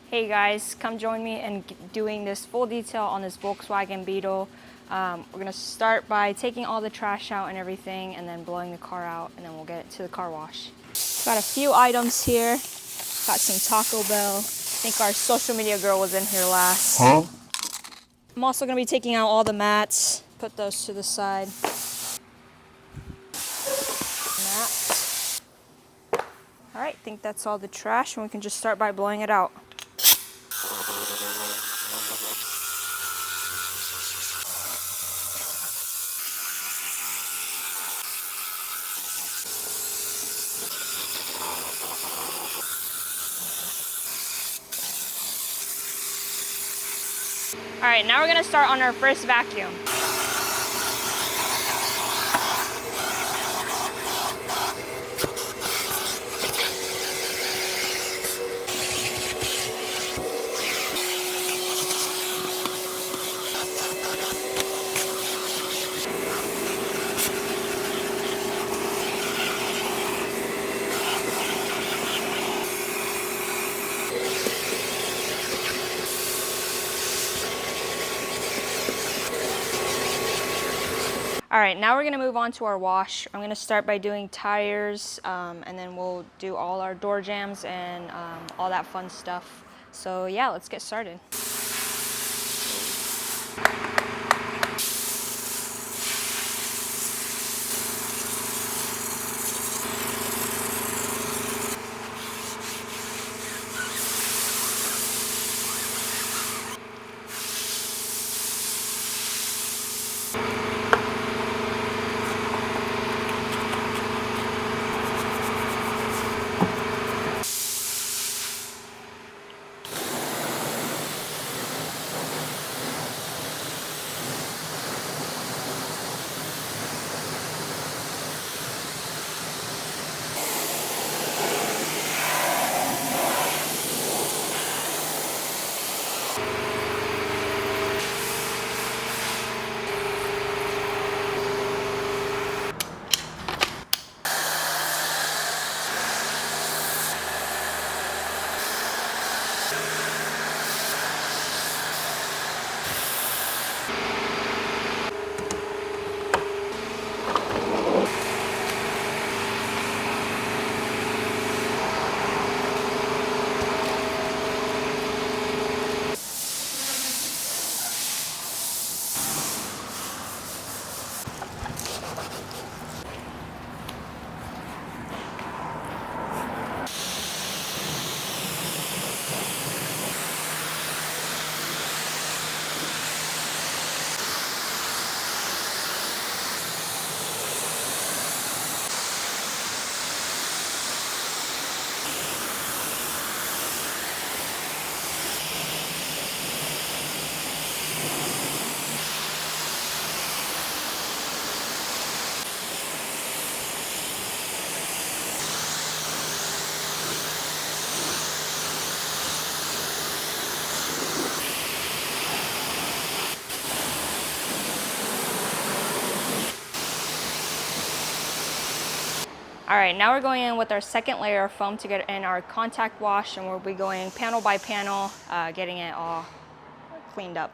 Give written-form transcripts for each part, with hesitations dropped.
Hey guys, come join me in doing this full detail on this Volkswagen Beetle. We're gonna start by taking all the trash out and everything and then blowing the car out, and then we'll get it to the car wash. Got a few items here. Got some Taco Bell. I think our social media girl was in here last. I'm also gonna be taking out all the mats. Put those to the side. Mats. All right, I think that's all the trash, and we can just start by blowing it out. All right, now we're gonna start on our first vacuum. All right, now we're gonna move on to our wash. I'm gonna start by doing tires, and then we'll do all our door jams and all that fun stuff. So yeah, let's get started. All right, now we're going in with our second layer of foam to get in our contact wash, and we'll be going panel by panel, getting it all cleaned up.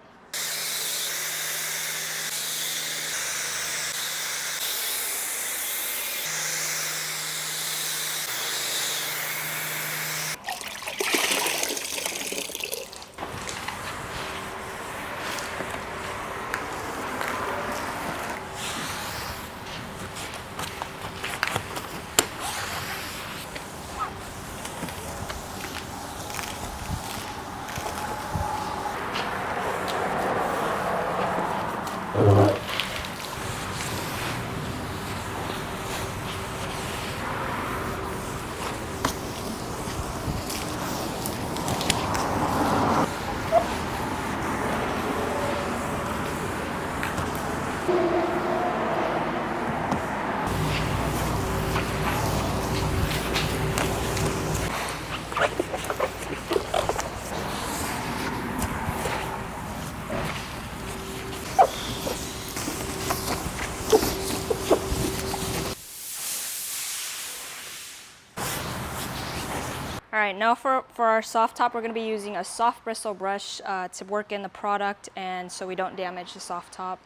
right, now for our soft top, we're going to be using a soft bristle brush to work in the product and so we don't damage the soft top.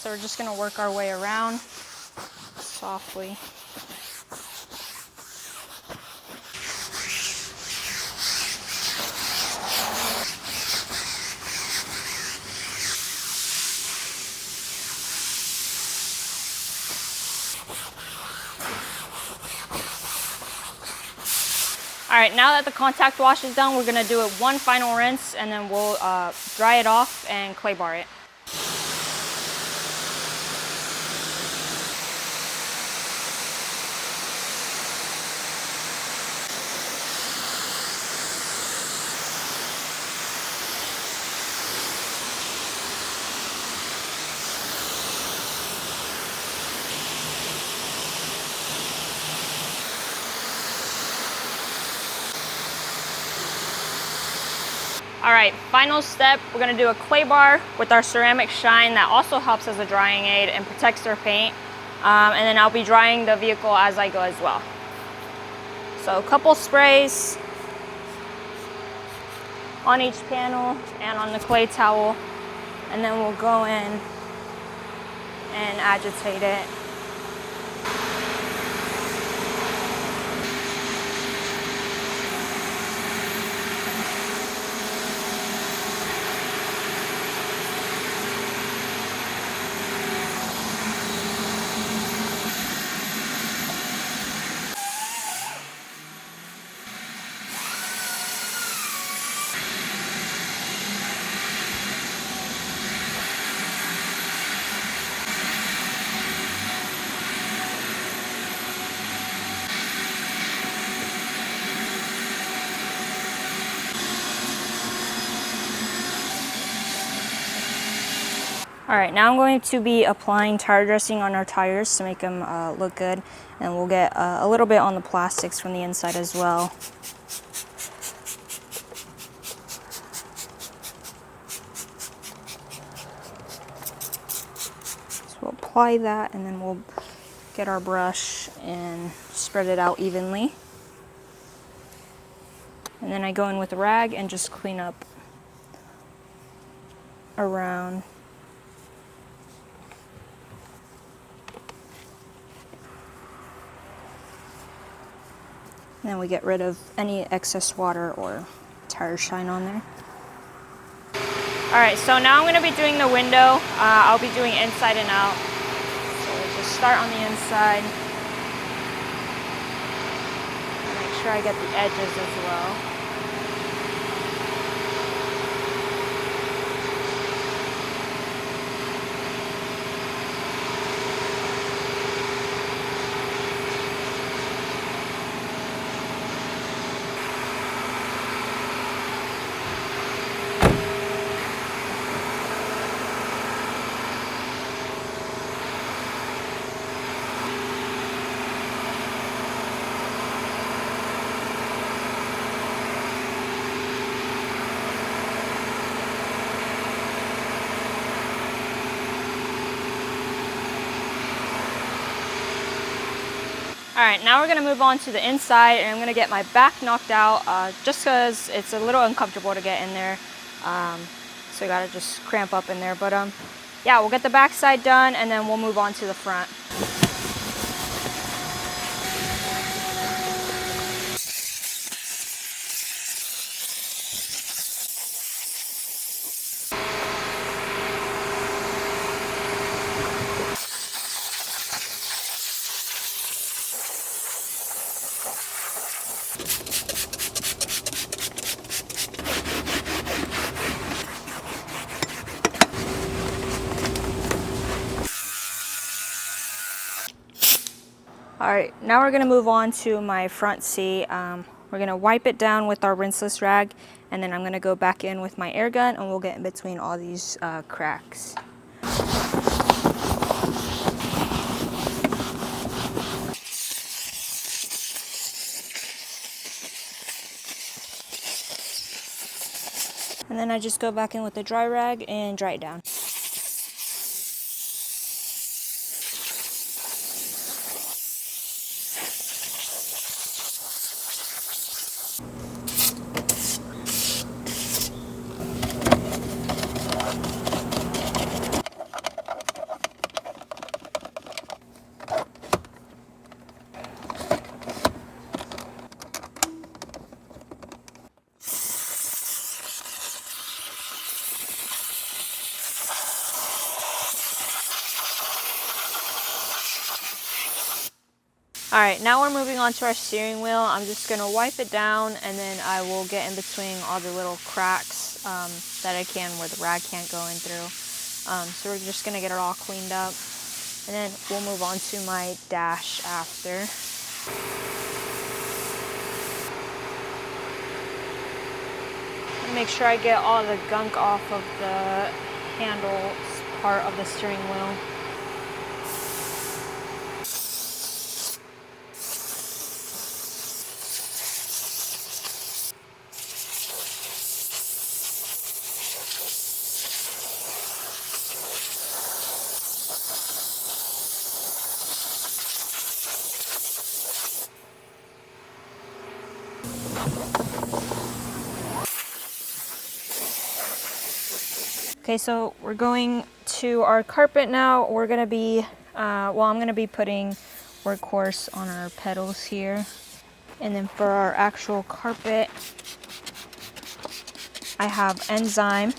So we're just going to work our way around softly. All right, now that the contact wash is done, we're gonna do it one final rinse and then we'll dry it off and clay bar it. All right, final step, we're gonna do a clay bar with our ceramic shine that also helps as a drying aid and protects our paint. And then I'll be drying the vehicle as I go as well. So a couple sprays on each panel and on the clay towel. And then we'll go in and agitate it. All right, now I'm going to be applying tire dressing on our tires to make them look good. And we'll get a little bit on the plastics from the inside as well. So we'll apply that and then we'll get our brush and spread it out evenly. And then I go in with a rag and just clean up around. And then we get rid of any excess water or tire shine on there. All right, so now I'm gonna be doing the window. I'll be doing inside and out. So we'll just start on the inside. Make sure I get the edges as well. All right, now we're gonna move on to the inside and I'm gonna get my back knocked out just because it's a little uncomfortable to get in there. So you gotta just cramp up in there. But yeah, we'll get the back side done and then we'll move on to the front. All right, now we're gonna move on to my front seat. We're gonna wipe it down with our rinseless rag, and then I'm gonna go back in with my air gun and we'll get in between all these cracks. And then I just go back in with the dry rag and dry it down. All right, now we're moving on to our steering wheel. I'm just gonna wipe it down, and then I will get in between all the little cracks that I can where the rag can't go in through. So we're just gonna get it all cleaned up, and then we'll move on to my dash after. Make sure I get all the gunk off of the handle part of the steering wheel. Okay, so we're going to our carpet now. We're gonna be, I'm gonna be putting Workhorse on our pedals here. And then for our actual carpet, I have enzyme.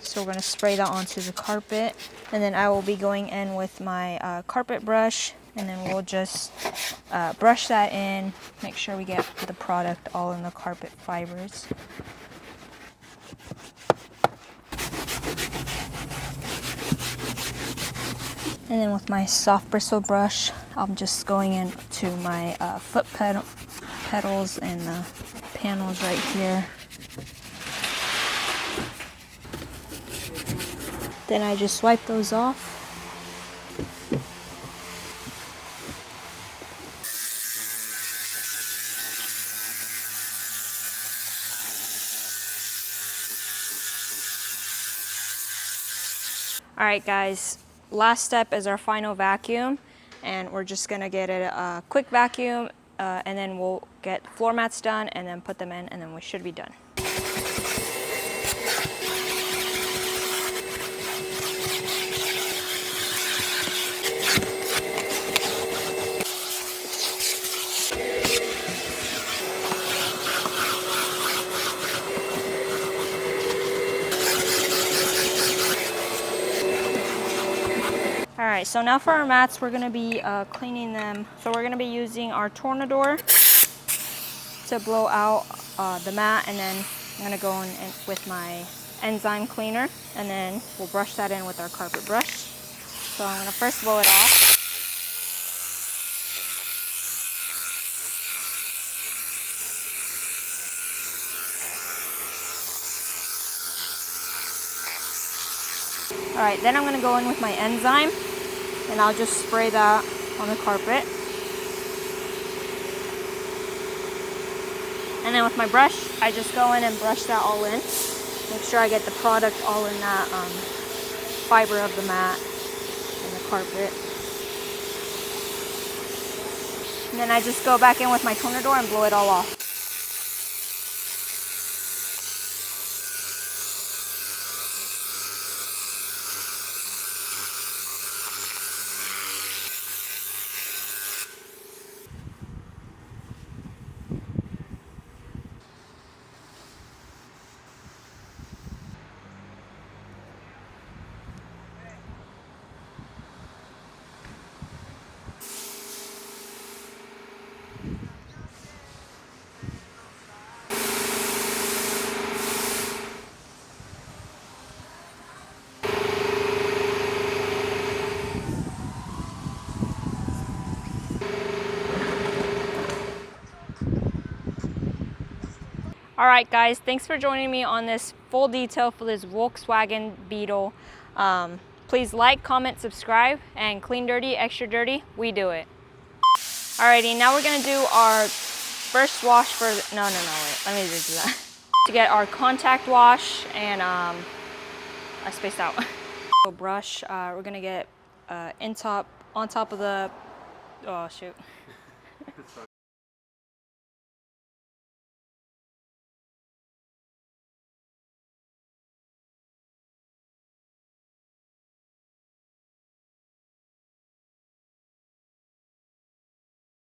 So we're gonna spray that onto the carpet. And then I will be going in with my carpet brush, and then we'll just brush that in, make sure we get the product all in the carpet fibers. And then with my soft bristle brush, I'm just going into my foot pedals and the panels right here. Then I just wipe those off. All right, guys. Last step is our final vacuum, and we're just gonna get it a quick vacuum, and then we'll get floor mats done and then put them in, and then we should be done. All right, so now for our mats, we're gonna be cleaning them. So we're gonna be using our Tornador to blow out the mat, and then I'm gonna go in with my enzyme cleaner, and then we'll brush that in with our carpet brush. So I'm gonna first blow it off. All right, then I'm gonna go in with my enzyme, and I'll just spray that on the carpet. And then with my brush, I just go in and brush that all in. Make sure I get the product all in that fiber of the mat and the carpet. And then I just go back in with my Tornador and blow it all off. All right, guys, thanks for joining me on this full detail for this Volkswagen Beetle. Please like, comment, subscribe, and clean dirty, extra dirty, we do it. Alrighty, now we're gonna do our first wash for, no, wait, let me do that. To get our contact wash, and I spaced out. Brush, we're gonna get on top of the, oh shoot.